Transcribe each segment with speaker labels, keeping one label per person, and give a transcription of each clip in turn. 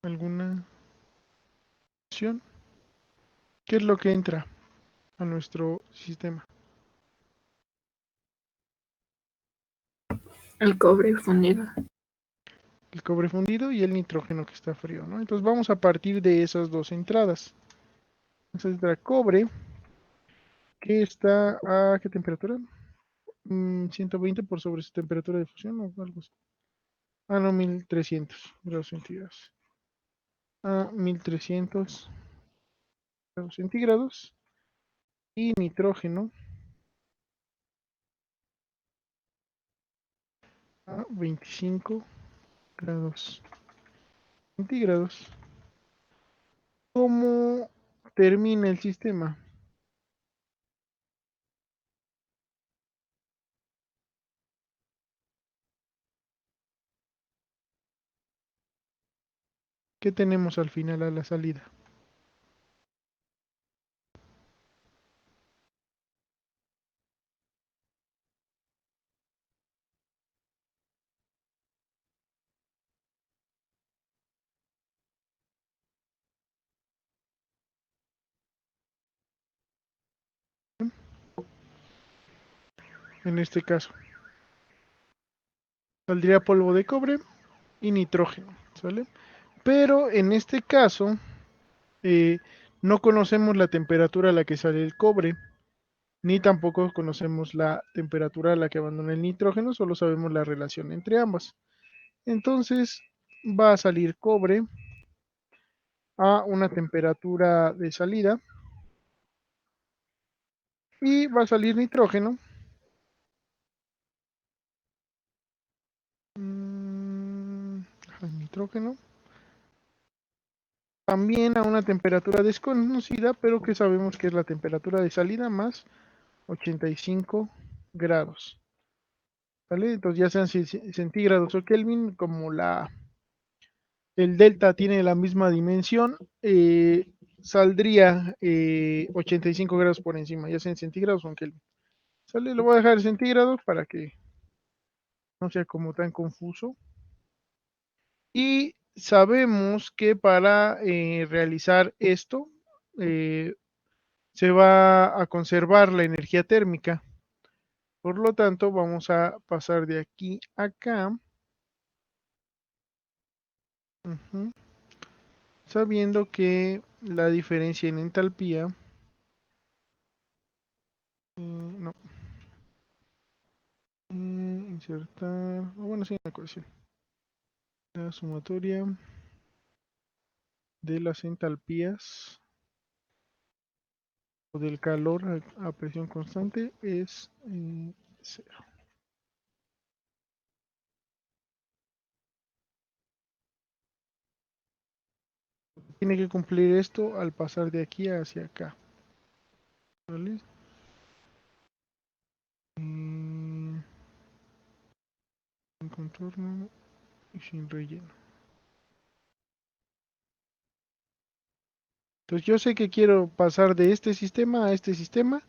Speaker 1: ¿Alguna opción? ¿Qué es lo que entra a nuestro sistema?
Speaker 2: El cobre fundido.
Speaker 1: El cobre fundido y el nitrógeno que está frío, ¿no? Entonces vamos a partir de esas dos entradas. Entonces entra cobre, que está a ¿qué temperatura? 120 por sobre su temperatura de fusión o algo así. Ah, no, 1300 grados centígrados. A 1300 grados centígrados. Y nitrógeno a 25 grados centígrados. ¿Cómo termina el sistema? ¿Qué tenemos al final a la salida? En este caso, saldría polvo de cobre y nitrógeno, ¿sale? Pero en este caso, eh, no conocemos la temperatura a la que sale el cobre, ni tampoco conocemos la temperatura a la que abandona el nitrógeno, solo sabemos la relación entre ambas. Entonces, va a salir cobre a una temperatura de salida y va a salir nitrógeno. El nitrógeno también a una temperatura desconocida, pero que sabemos que es la temperatura de salida más 85 grados. ¿Vale? Entonces ya sean centígrados o Kelvin, como el delta tiene la misma dimensión, saldría 85 grados por encima, ya sea en centígrados o en Kelvin. ¿Sale? Lo voy a dejar en centígrados para que no sea como tan confuso. Y sabemos que para realizar esto se va a conservar la energía térmica. Por lo tanto, vamos a pasar de aquí a acá. Ujú. Sabiendo que la diferencia en entalpía, no, insertar, bueno, sí, la ecuación, la sumatoria de las entalpías o del calor a presión constante es 0. Tiene que cumplir esto al pasar de aquí hacia acá, ¿vale? Mm, sin contorno y sin relleno. Entonces yo sé que quiero pasar de este sistema a este sistema,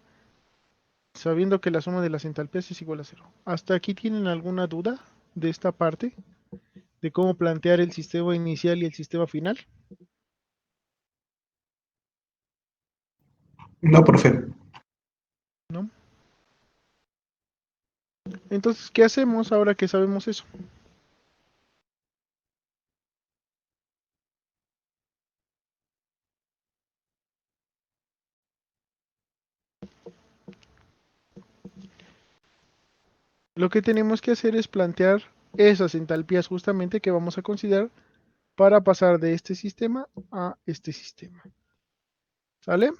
Speaker 1: sabiendo que la suma de las entalpías es igual a 0. ¿Hasta aquí tienen alguna duda de esta parte? ¿De cómo plantear el sistema inicial y el sistema final?
Speaker 3: No, profe.
Speaker 1: ¿No? Entonces, ¿qué hacemos ahora que sabemos eso? Lo que tenemos que hacer es plantear esas entalpías justamente que vamos a considerar para pasar de este sistema a este sistema. ¿Sale?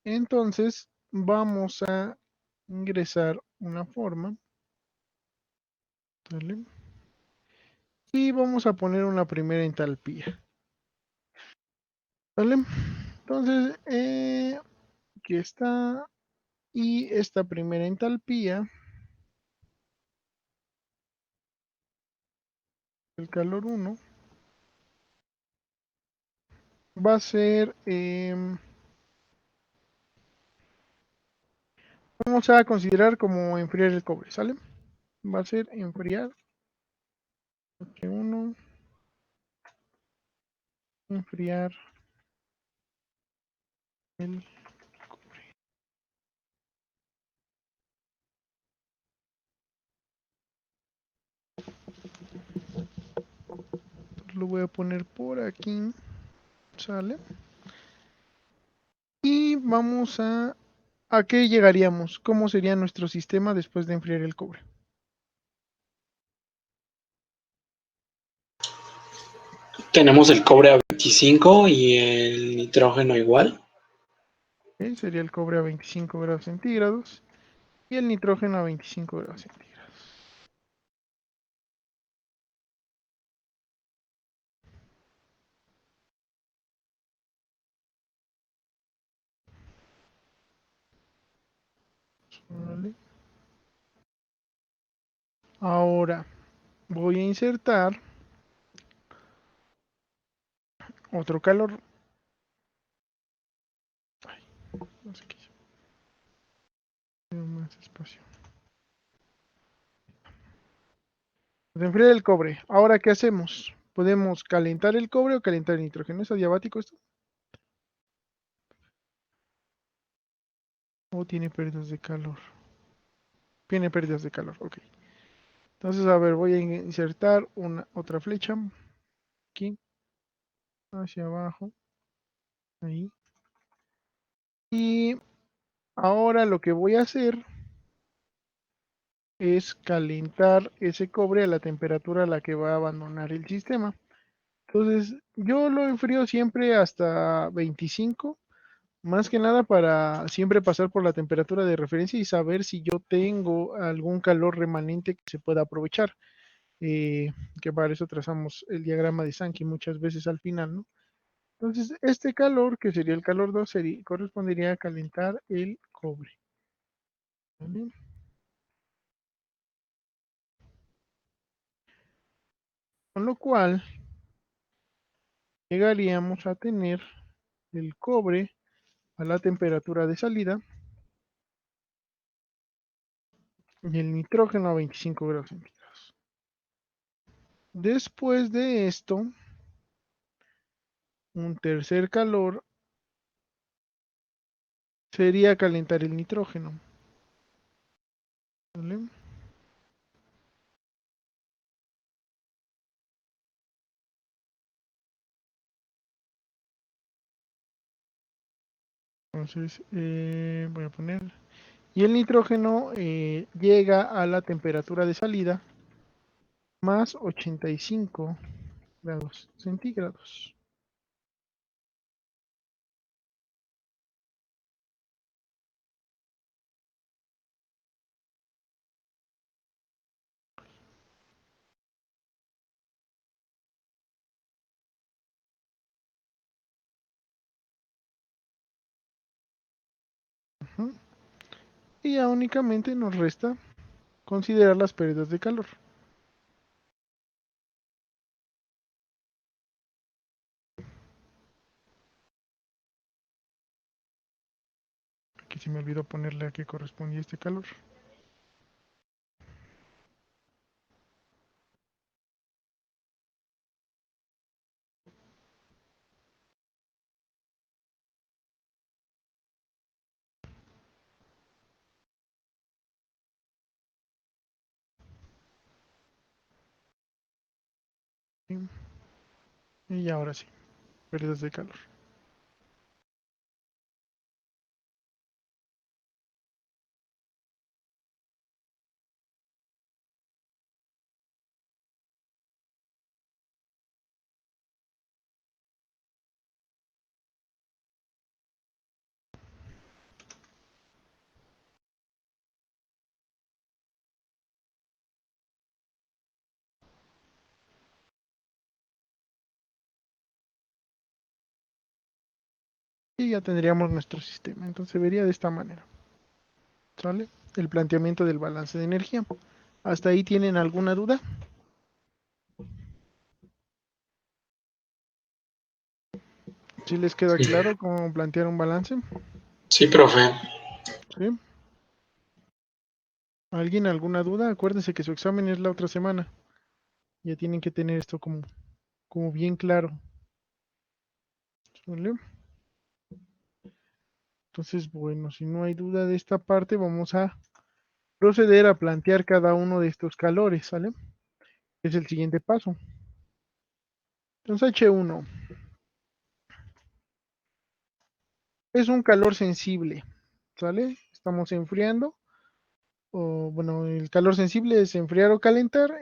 Speaker 1: Entonces, vamos a ingresar una forma. ¿Sale? Y vamos a poner una primera entalpía. ¿Vale? Entonces, aquí está. Y esta primera entalpía, el calor 1, va a ser, vamos a considerar como enfriar el cobre, ¿sale? Va a ser enfriar H1 enfriar el cobre. Lo voy a poner por aquí. Sale. Y vamos ¿a qué llegaríamos? ¿Cómo sería nuestro sistema después de enfriar el cobre?
Speaker 2: Tenemos el cobre a 25 y el nitrógeno igual.
Speaker 1: ¿Ok? Sería el cobre a 25 grados centígrados y el nitrógeno a 25 grados centígrados. Vale. Ahora voy a insertar otro calor. Ay, no sé qué hice. Tengo más espacio. Se enfría el cobre. Ahora, ¿qué hacemos? ¿Podemos calentar el cobre o calentar el nitrógeno? ¿Es adiabático esto? ¿O tiene pérdidas de calor? Tiene pérdidas de calor, ok. Entonces, a ver, voy a insertar otra flecha aquí, hacia abajo, ahí. Y ahora lo que voy a hacer es calentar ese cobre a la temperatura a la que va a abandonar el sistema. Entonces, yo lo enfrío siempre hasta 25, más que nada para siempre pasar por la temperatura de referencia y saber si yo tengo algún calor remanente que se pueda aprovechar. eh, que para eso trazamos el diagrama de Sankey muchas veces al final, ¿no? Entonces, este calor, que sería el calor 2, correspondería a calentar el cobre. ¿Vale? Con lo cual, llegaríamos a tener el cobre a la temperatura de salida y el nitrógeno a 25 grados centígrados. Después de esto, un tercer calor sería calentar el nitrógeno. ¿Vale? Entonces, voy a poner... Y el nitrógeno llega a la temperatura de salida más 85 grados centígrados. Ujú. Y ya únicamente nos resta considerar las pérdidas de calor. Aquí se me olvidó ponerle a qué correspondía este calor. ¿Sí? Y ahora sí, pérdidas de calor. Y ya tendríamos nuestro sistema. Entonces se vería de esta manera. ¿Sale? El planteamiento del balance de energía. ¿Hasta ahí tienen alguna duda? ¿Sí les queda
Speaker 2: Sí,
Speaker 1: claro cómo plantear un balance?
Speaker 2: sí, profe.
Speaker 1: ¿Sí? ¿Alguien alguna duda? Acuérdense que su examen es la otra semana. Ya tienen que tener esto como bien claro. ¿Vale? Entonces, bueno, si no hay duda de esta parte, vamos a proceder a plantear cada uno de estos calores, ¿sale? Es el siguiente paso. Entonces, H1 es un calor sensible, ¿sale? Estamos enfriando, o bueno, el calor sensible es enfriar o calentar,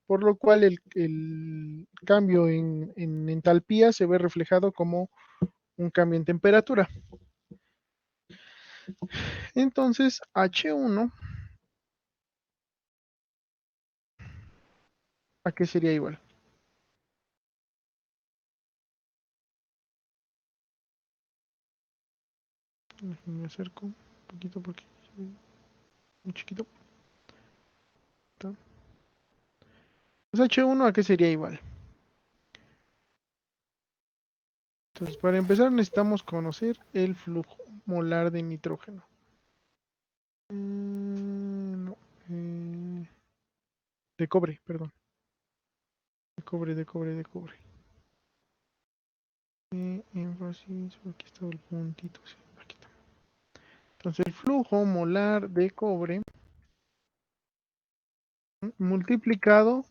Speaker 1: por lo cual el cambio en entalpía se ve reflejado como un cambio en temperatura. Entonces, H1, ¿a qué sería igual? Me acerco un poquito porque soy muy chiquito. ¿Está? Pues H1, ¿a qué sería igual? Entonces, para empezar necesitamos conocer el flujo molar de nitrógeno. No, de cobre, perdón. De cobre. Énfasis, aquí está el puntito. Sí, aquí está. Entonces, el flujo molar de cobre multiplicado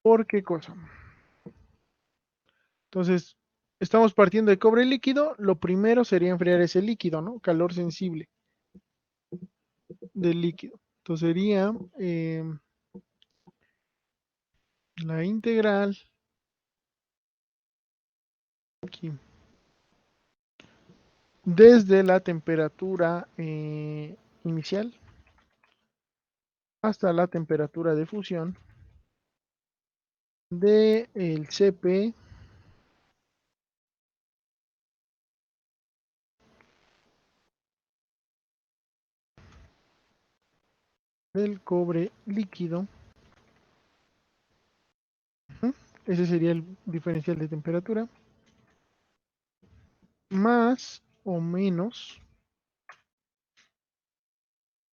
Speaker 1: por qué cosa. Entonces, estamos partiendo de cobre líquido. Lo primero sería enfriar ese líquido, ¿no? Calor sensible del líquido. Entonces sería la integral aquí desde la temperatura inicial hasta la temperatura de fusión de el Cp del cobre líquido. Ese sería el diferencial de temperatura, más o menos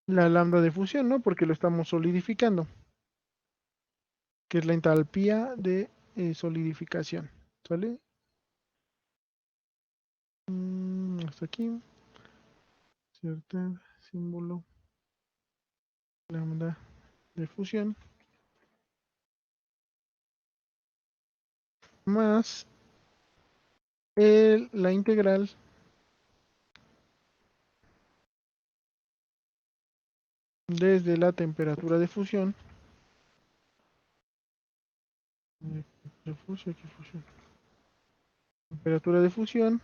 Speaker 1: la lambda de fusión, ¿no? Porque lo estamos solidificando, que es la entalpía de solidificación. ¿Sale? Hasta aquí, cierto símbolo lambda de fusión, más la integral desde la temperatura de fusión, temperatura de fusión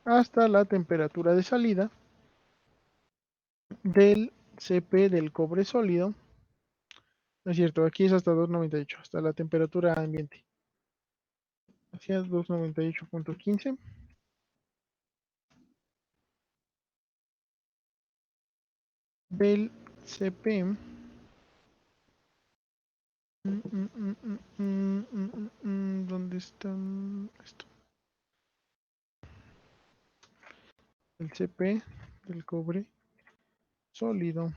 Speaker 1: hasta la temperatura de salida del Cp del cobre sólido. No es cierto, aquí es hasta 298, hasta la temperatura ambiente. Hacia 298.15 del Cp. ¿Dónde está esto? El Cp del cobre sólido,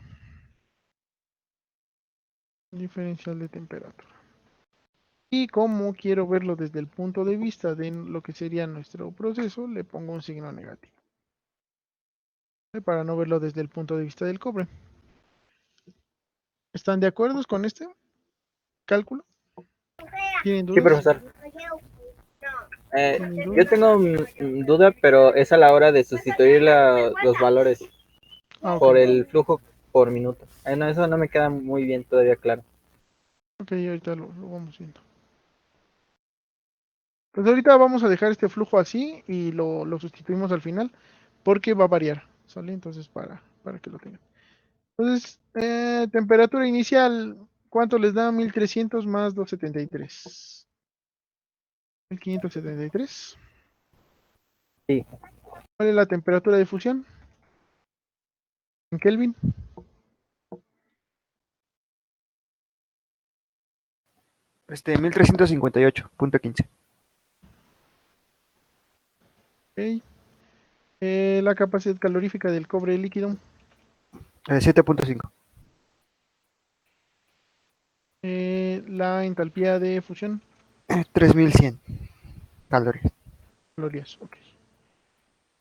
Speaker 1: diferencial de temperatura. Y como quiero verlo desde el punto de vista de lo que sería nuestro proceso, le pongo un signo negativo. Para no verlo desde el punto de vista del cobre. ¿Están de acuerdo con este cálculo? ¿Tienen
Speaker 3: Sí,
Speaker 1: dudas?
Speaker 3: profesor.
Speaker 1: ¿Tienen
Speaker 3: Yo
Speaker 1: dudas?
Speaker 3: tengo duda, pero es a la hora de sustituir los valores
Speaker 1: Ok.
Speaker 3: por el flujo por minuto. No, eso no me queda muy bien todavía claro.
Speaker 1: Ok, ahorita lo vamos viendo. Pues ahorita vamos a dejar este flujo así y lo sustituimos al final porque va a variar, ¿sale? Entonces para que lo tengan. Entonces, temperatura inicial, ¿cuánto les da? 1300 más 273. 1573.
Speaker 3: Sí,
Speaker 1: ¿Cuál es la temperatura de fusión? ¿En Kelvin?
Speaker 4: 1358.15.
Speaker 1: Ok. La capacidad calorífica del cobre líquido.
Speaker 4: 7.5.
Speaker 1: La entalpía de fusión.
Speaker 4: 3100 calorías.
Speaker 1: calorías. Ok.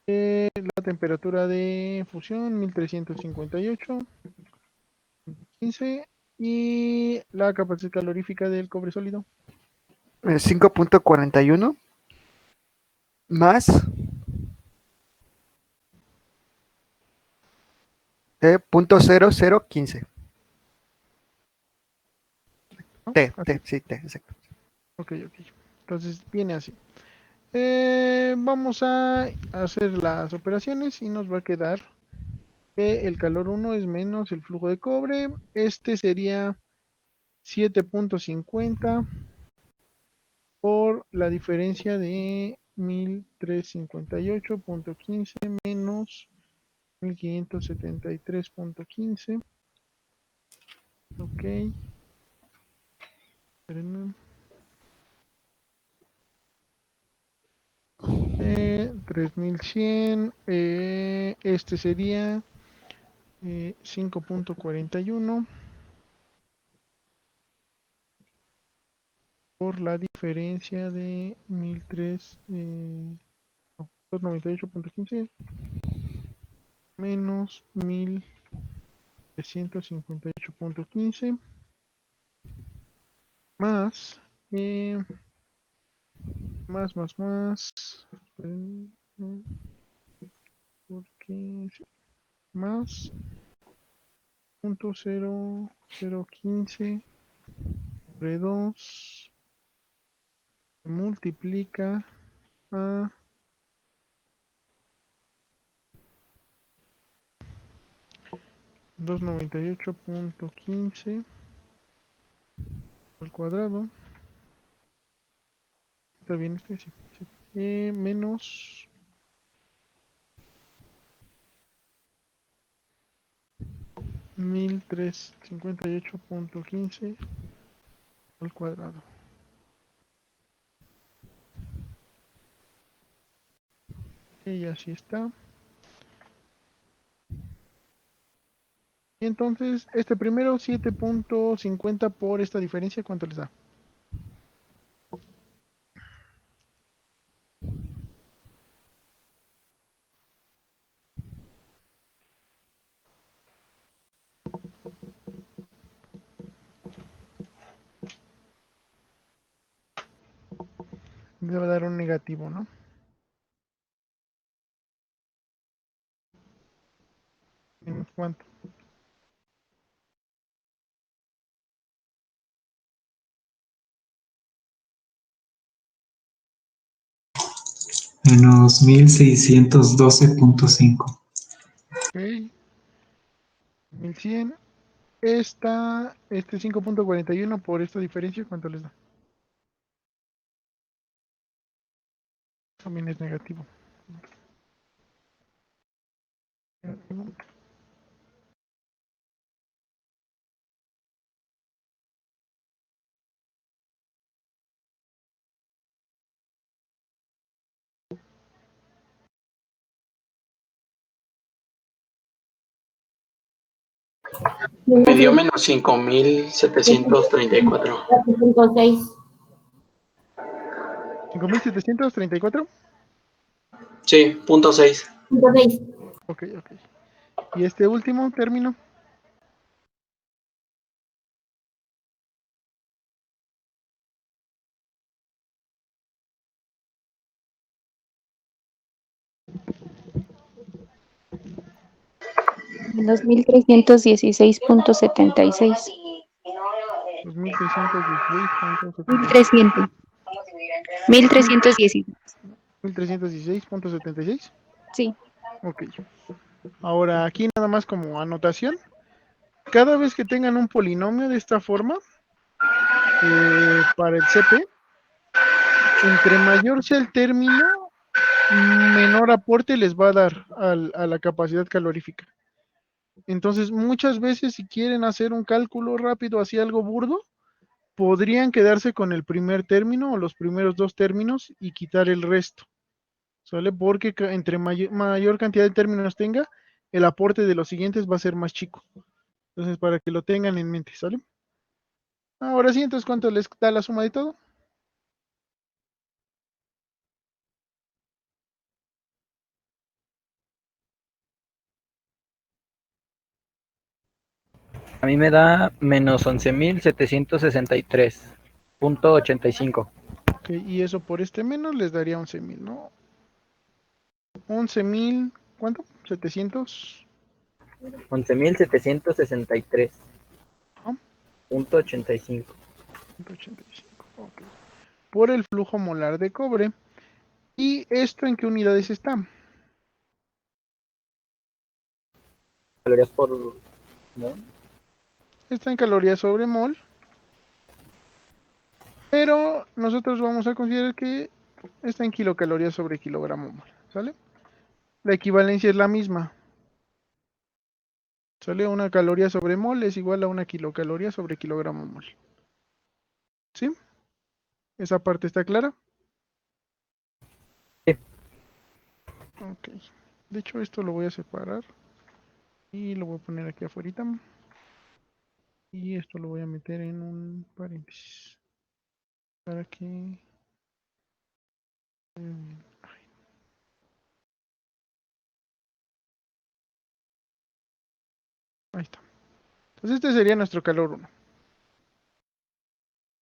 Speaker 1: La temperatura de fusión 1358.15 y la capacidad calorífica del cobre sólido.
Speaker 4: 5.41 más 0.0015.
Speaker 1: ¿No?
Speaker 4: T, sí, T, exacto.
Speaker 1: Ok, ok. Entonces viene así. Vamos a hacer las operaciones y nos va a quedar que el calor 1 es menos el flujo de cobre. Este sería 7.50 por la diferencia de 1358.15 menos 1573.15. Ok. Espérenme. 3100. Este sería 5.41 por la diferencia de 298.15 menos 1358.15 más más esperen, porque sí, más 0.0015 sobre 2 multiplica a 298.15 al cuadrado. Está bien, este sí, sí. Menos 1358.15 al cuadrado. Y así está. Y entonces, este primero 7.50 por esta diferencia, ¿cuánto les da? Debe dar un negativo, ¿no? ¿Menos cuánto?
Speaker 5: Menos 1612.5.
Speaker 1: Ok, 1100. Este 5.41 por esta diferencia, ¿cuánto les da? También es negativo. Negativo.
Speaker 2: Me dio menos 5734.
Speaker 1: 5.734.
Speaker 2: Sí, punto 6.
Speaker 1: Ok, ok. Y este último término,
Speaker 6: Menos 1316.76.
Speaker 1: 2.616.76.
Speaker 6: 1300. 1316.
Speaker 1: 1.316.76.
Speaker 6: Sí.
Speaker 1: Ok. Ahora aquí nada más como anotación. Cada vez que tengan un polinomio de esta forma, para el CP, entre mayor sea el término, menor aporte les va a dar a la capacidad calorífica. Entonces, muchas veces si quieren hacer un cálculo rápido, así algo burdo, podrían quedarse con el primer término o los primeros dos términos y quitar el resto, ¿sale? Porque entre mayor cantidad de términos tenga, el aporte de los siguientes va a ser más chico. Entonces, para que lo tengan en mente, ¿sale? Ahora sí, entonces, ¿cuánto les da la suma de todo?
Speaker 3: A mí me da menos 11.763.85.
Speaker 1: Ok, y eso por este menos les daría 11.000, ¿no? 11.000, ¿cuánto? 700.
Speaker 3: 11.763.85.
Speaker 1: Ajá, 185. Ok. Por el flujo molar de cobre. ¿Y esto en qué unidades está?
Speaker 3: Calorías por... ¿no?
Speaker 1: Está en calorías sobre mol, pero nosotros vamos a considerar que está en kilocalorías sobre kilogramo mol, ¿sale? La equivalencia es la misma, ¿sale? Una caloría sobre mol es igual a una kilocaloría sobre kilogramo mol, ¿sí? ¿Esa parte está clara?
Speaker 3: Sí.
Speaker 1: Ok. De hecho, esto lo voy a separar y lo voy a poner aquí afuera. Y esto lo voy a meter en un paréntesis para que... ahí está. Entonces este sería nuestro calor 1,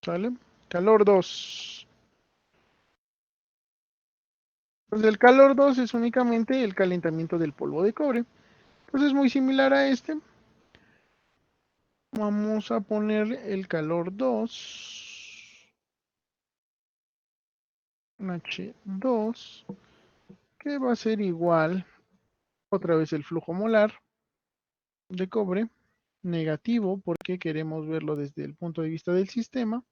Speaker 1: ¿sale? Calor 2. Pues el calor 2 es únicamente el calentamiento del polvo de cobre. Pues es muy similar a este. Vamos a poner el calor 2, un H2, que va a ser igual, otra vez el flujo molar de cobre, negativo, porque queremos verlo desde el punto de vista del sistema.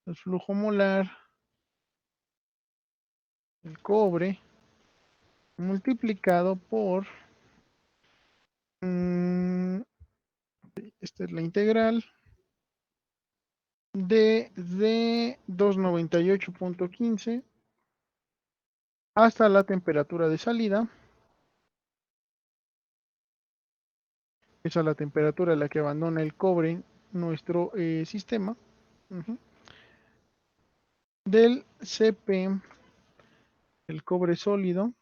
Speaker 1: El flujo molar del cobre multiplicado por, esta es la integral, de 298.15 hasta la temperatura de salida. Esa es la temperatura a la que abandona el cobre nuestro sistema. Ujú. Del Cp, el cobre sólido,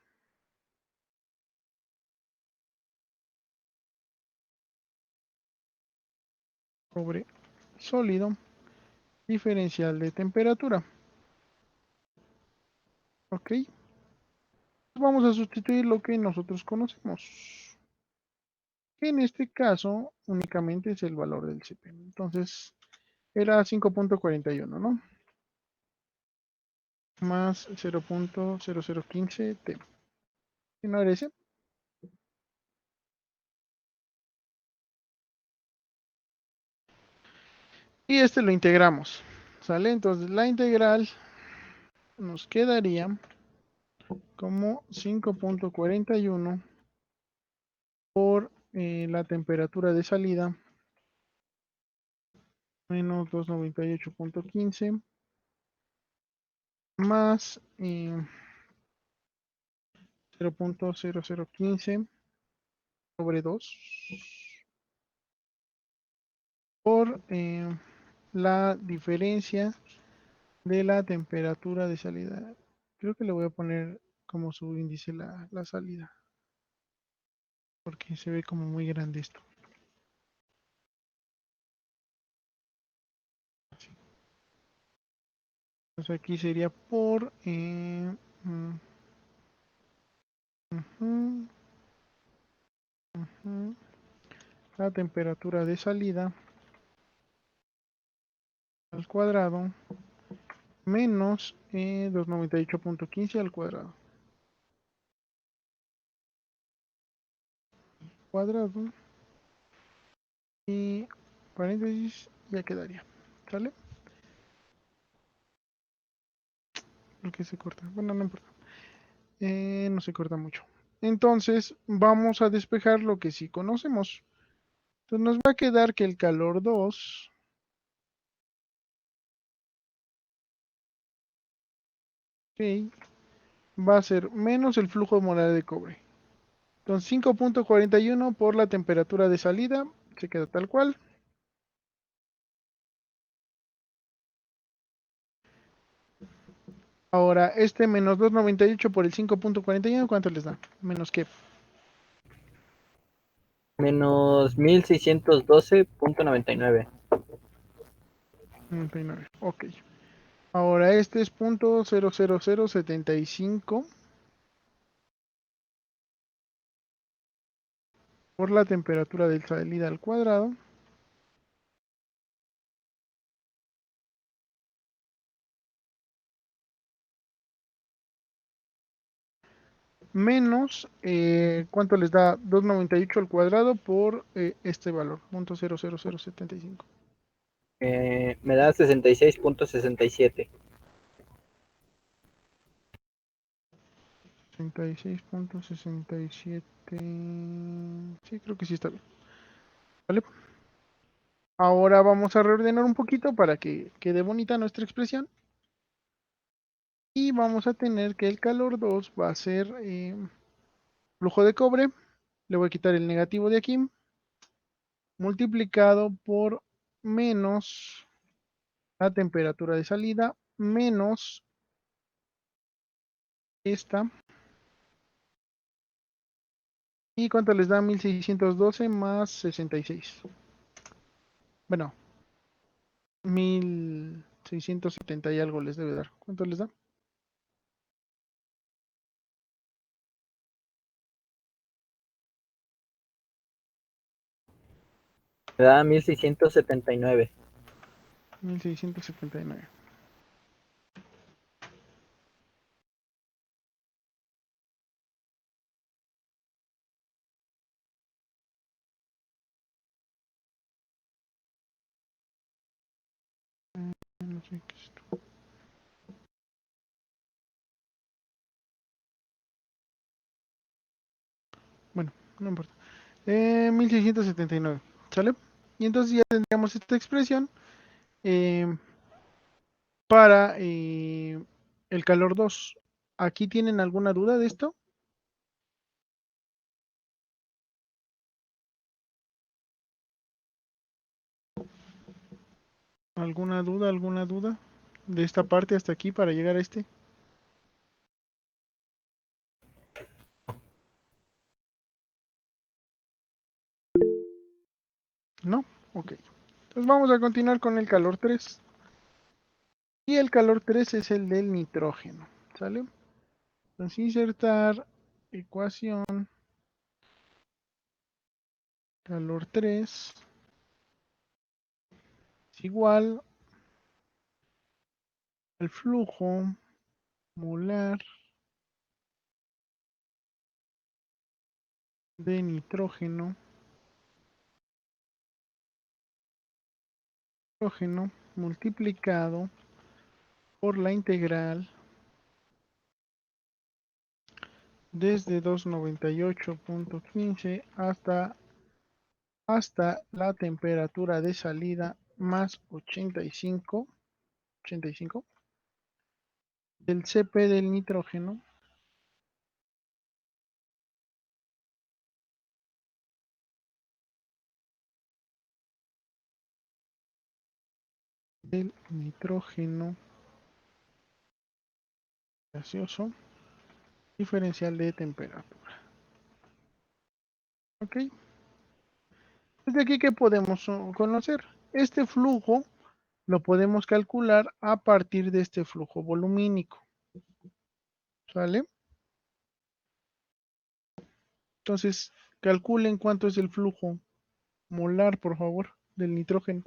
Speaker 1: cobre sólido, diferencial de temperatura. Ok. Vamos a sustituir lo que nosotros conocemos, que en este caso únicamente es el valor del Cp. Entonces era 5.41, ¿no? Más 0.0015 T. ¿Y no era ese? Y este lo integramos, ¿sale? Entonces la integral nos quedaría como 5.41 por la temperatura de salida menos 298.15 más 0.0015 sobre 2 por la diferencia de la temperatura de salida. Creo que le voy a poner como su índice la salida, porque se ve como muy grande esto. Así. Entonces aquí sería por ujú, ujú, la temperatura de salida al cuadrado menos 298.15 al cuadrado. Cuadrado y paréntesis ya quedaría. ¿Sale? Porque se corta. Bueno, no importa. No se corta mucho. Entonces vamos a despejar lo que sí conocemos. Entonces nos va a quedar que el calor 2, ok, va a ser menos el flujo molar de cobre. Entonces 5.41 por la temperatura de salida, se queda tal cual. Ahora, este menos 298 por el 5.41, ¿cuánto les da? Menos que
Speaker 3: Menos 1612.99.
Speaker 1: 99. Ok. Ahora este es punto 00075 por la temperatura de salida al cuadrado menos, ¿cuánto les da? 298 al cuadrado por este valor, punto 00075.
Speaker 3: Me da 66.67.
Speaker 1: 66.67. Sí, creo que sí está bien. ¿Vale? Ahora vamos a reordenar un poquito para que quede bonita nuestra expresión. Y vamos a tener que el calor 2 va a ser flujo de cobre. Le voy a quitar el negativo de aquí. Multiplicado por menos la temperatura de salida menos esta. ¿Y cuánto les da? 1612 más 66. Bueno, 1670 y algo les debe dar. ¿Cuánto les da?
Speaker 3: Me da 1679.
Speaker 1: 1679. No sé qué es esto. Bueno, no importa. 1679. ¿Sale? Y entonces ya tendríamos esta expresión eh, para el calor 2. ¿Aquí tienen alguna duda de esto? ¿Alguna duda? ¿Alguna duda? De esta parte hasta aquí para llegar a este. ¿No? Ok. Entonces vamos a continuar con el calor 3. Y el calor 3 es el del nitrógeno. ¿Sale? Entonces insertar ecuación calor 3 es igual al flujo molar de nitrógeno multiplicado por la integral desde 298.15 hasta la temperatura de salida más 85 del Cp del nitrógeno del nitrógeno gaseoso diferencial de temperatura. ¿Ok? Desde aquí, ¿qué podemos conocer? Este flujo lo podemos calcular a partir de este flujo volumínico. ¿Sale? Entonces, calculen cuánto es el flujo molar, por favor, del nitrógeno.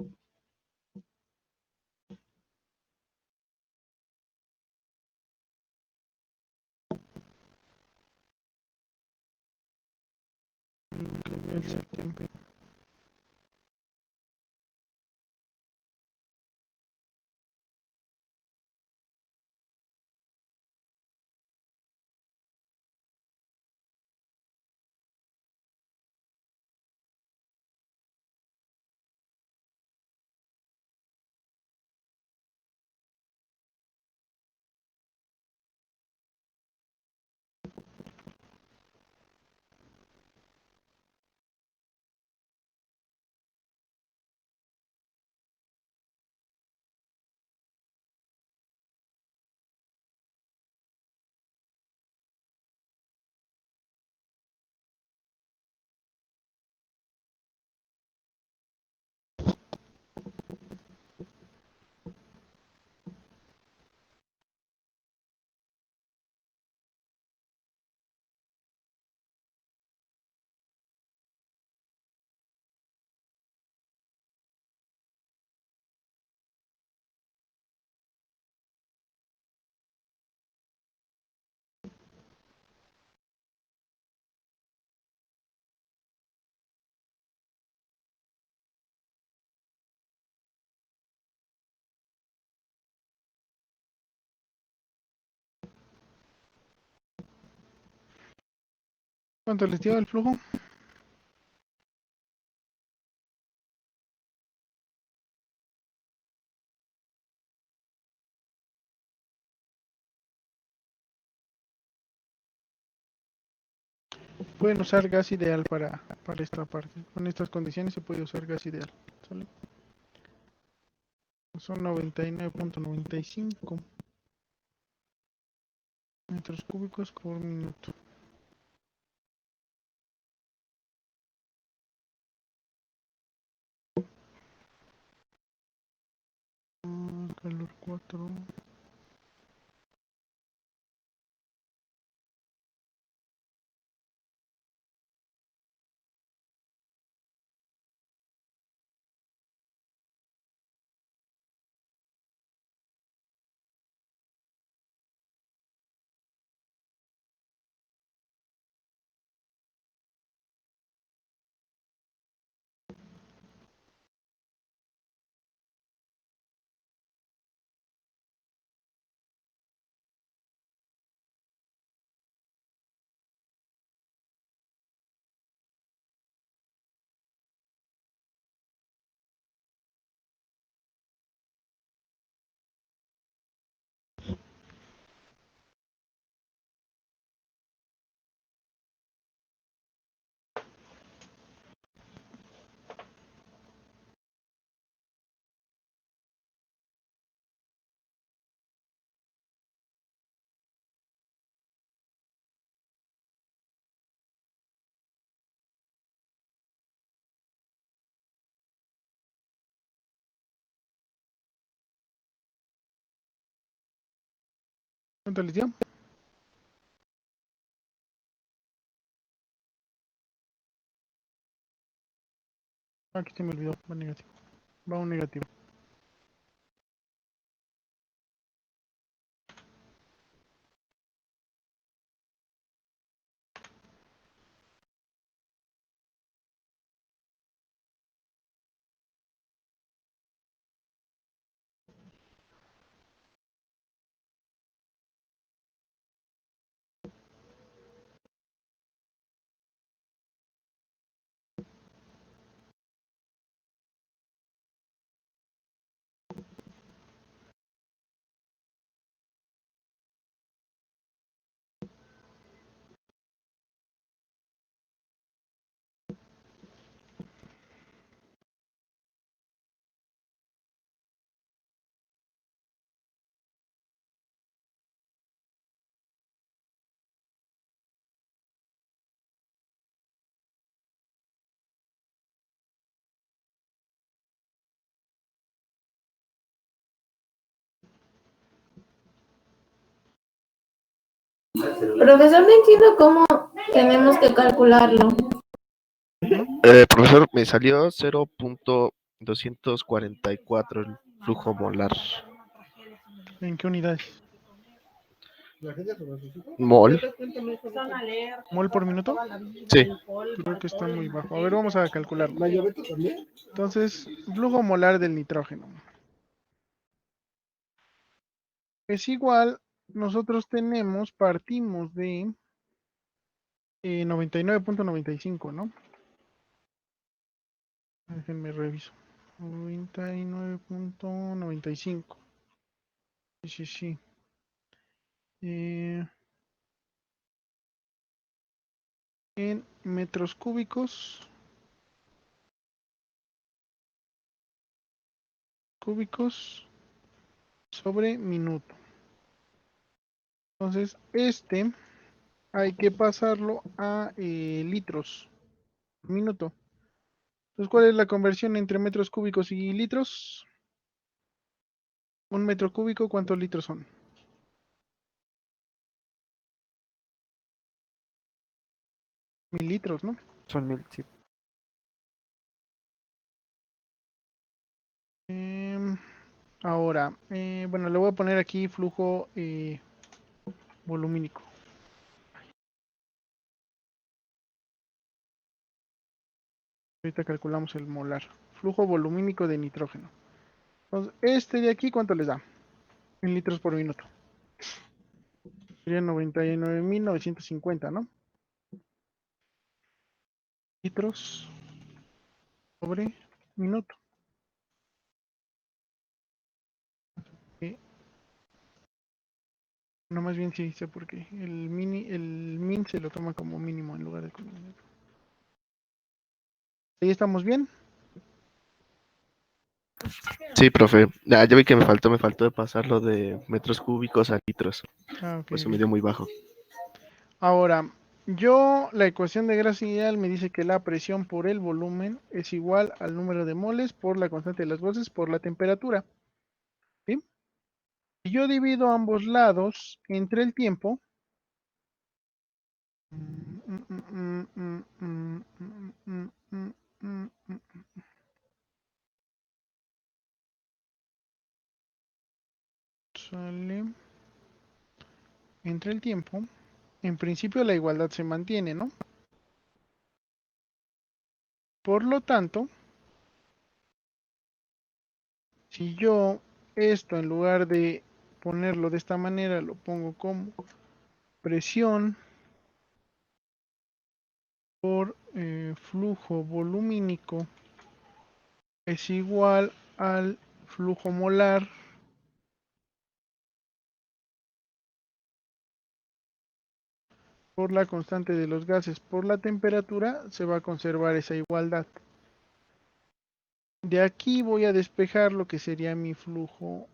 Speaker 1: El septiembre. ¿Cuánto les dio el flujo? Pueden usar gas ideal para esta parte. Con estas condiciones se puede usar gas ideal. ¿Sale? Son 99.95 metros cúbicos por minuto. Calor 4. ¿Cuánto les dio? Aquí se me olvidó. Va negativo. Va un negativo.
Speaker 5: Profesor, no entiendo cómo tenemos que calcularlo.
Speaker 6: Profesor, me salió 0.244 el flujo molar.
Speaker 1: ¿En qué unidades?
Speaker 6: Mol.
Speaker 1: ¿Mol por minuto?
Speaker 6: Sí.
Speaker 1: Creo que está muy bajo. A ver, vamos a calcularlo. Entonces, flujo molar del nitrógeno. Es igual, nosotros partimos de 99.95, ¿no? Déjenme reviso. 99.95. Sí, sí, sí. En metros cúbicos sobre minuto. Entonces, hay que pasarlo a litros por minuto. Entonces, ¿cuál es la conversión entre metros cúbicos y litros? Un metro cúbico, ¿cuántos litros son? 1000 litros, ¿no?
Speaker 4: Son 1000, sí.
Speaker 1: Ahora, bueno, le voy a poner aquí flujo volumínico. Ahorita calculamos el molar. Flujo volumínico de nitrógeno. Entonces, este de aquí, ¿cuánto les da? En litros por minuto. Sería 99.950, ¿no? litros sobre minuto. No, más bien sí sé por qué. El min se lo toma como mínimo en lugar de como minuto. Ahí estamos bien.
Speaker 6: Sí, profe. Ya vi que me faltó de pasarlo de metros cúbicos a litros.
Speaker 1: Ah, ok,
Speaker 6: Pues se
Speaker 1: ok.
Speaker 6: me dio muy bajo.
Speaker 1: Ahora, la ecuación de grasa ideal me dice que la presión por el volumen es igual al número de moles por la constante de las gases por la temperatura. ¿Sí? Si yo divido ambos lados entre el tiempo, sale entre el tiempo, en principio la igualdad se mantiene, ¿no? Por lo tanto, si yo esto en lugar de ponerlo de esta manera lo pongo como presión por flujo volumínico es igual al flujo molar por la constante de los gases por la temperatura, se va a conservar esa igualdad. De aquí voy a despejar lo que sería mi flujo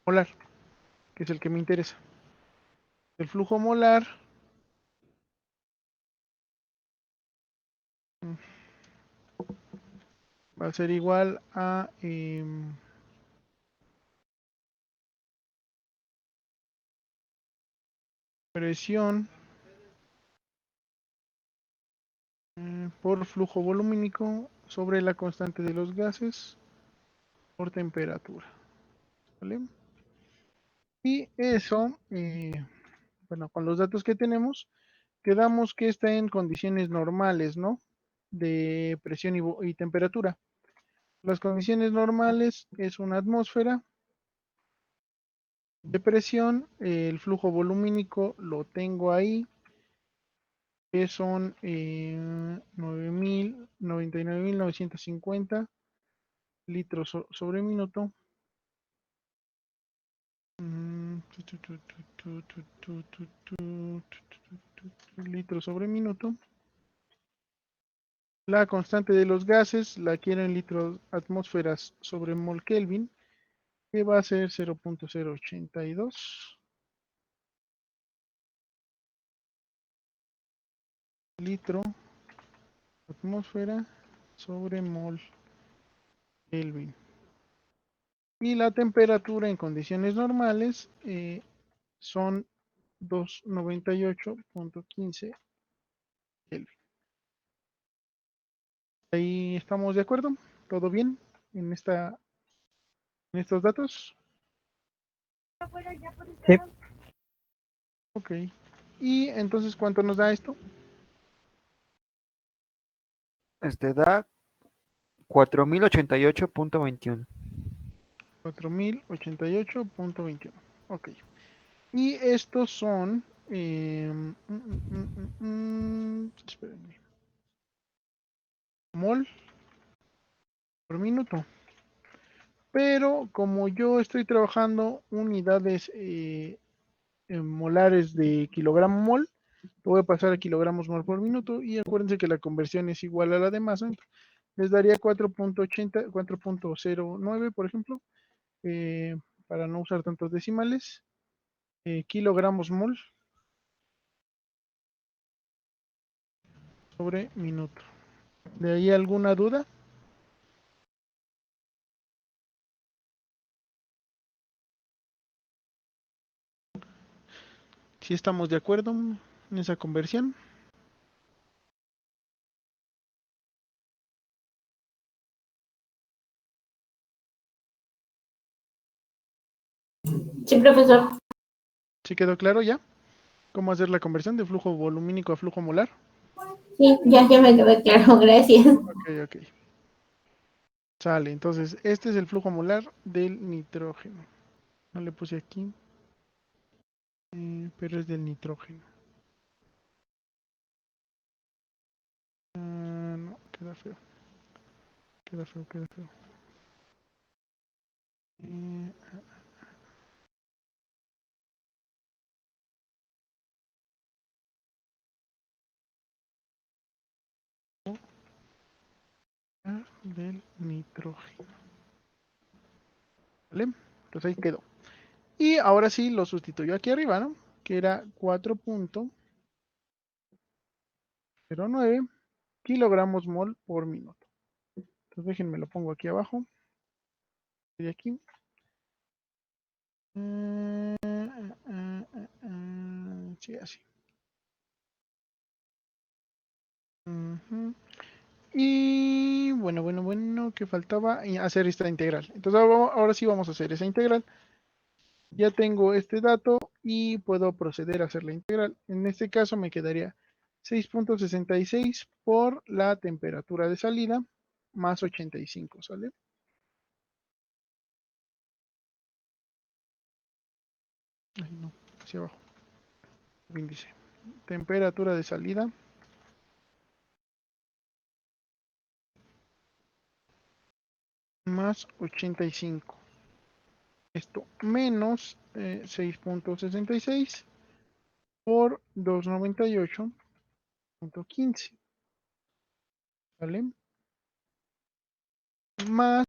Speaker 1: molar, que es el que me interesa. El flujo molar va a ser igual a presión por flujo volumínico sobre la constante de los gases por temperatura. ¿Vale? Y eso, bueno, con los datos que tenemos, quedamos que está en condiciones normales, ¿no? De presión y temperatura. Las condiciones normales es una atmósfera de presión, el flujo volumínico lo tengo ahí, que son 99.950 litros sobre minuto. Litros sobre minuto. La constante de los gases la quiero en litros atmósferas sobre mol Kelvin, que va a ser 0.082 litro atmósfera sobre mol Kelvin. Y la temperatura en condiciones normales son 298.15 Kelvin. Ahí estamos de acuerdo. ¿Todo bien en estos datos?
Speaker 3: Sí.
Speaker 1: Ok. Y entonces, ¿cuánto nos da esto?
Speaker 4: Da 4088.21.
Speaker 1: 4088.21. Ok. Y estos son... espérenme. Mol por minuto. Pero como yo estoy trabajando unidades molares de kilogramo mol, lo voy a pasar a kilogramos mol por minuto y acuérdense que la conversión es igual a la de masa. Les daría 4.80, 4.09, por ejemplo, para no usar tantos decimales, kilogramos mol sobre minuto. ¿De ahí alguna duda? Si estamos de acuerdo en esa conversión.
Speaker 5: Sí, profesor.
Speaker 1: ¿Sí quedó claro ya? ¿Cómo hacer la conversión de flujo volumínico a flujo molar?
Speaker 5: Sí, ya me quedó claro, gracias.
Speaker 1: Ok, ok. Sale, entonces este es el flujo molar del nitrógeno. No le puse aquí. pero es del nitrógeno. No, queda feo. Queda feo, queda feo. Eh, del nitrógeno. ¿Vale? Entonces ahí quedó. Y ahora sí lo sustituyo aquí arriba, ¿no? Que era 4.09 kilogramos mol por minuto. Entonces déjenme lo pongo aquí abajo. Y aquí. Sí, así. Ujú. Y bueno, que faltaba y hacer esta integral. Entonces ahora sí vamos a hacer esa integral. Ya tengo este dato y puedo proceder a hacer la integral. En este caso me quedaría 6.66 por la temperatura de salida más 85, ¿sale? Ay, no, hacia abajo. Índice. Temperatura de salida más 85. Esto menos 6.66 por 298.15. ¿Vale? Más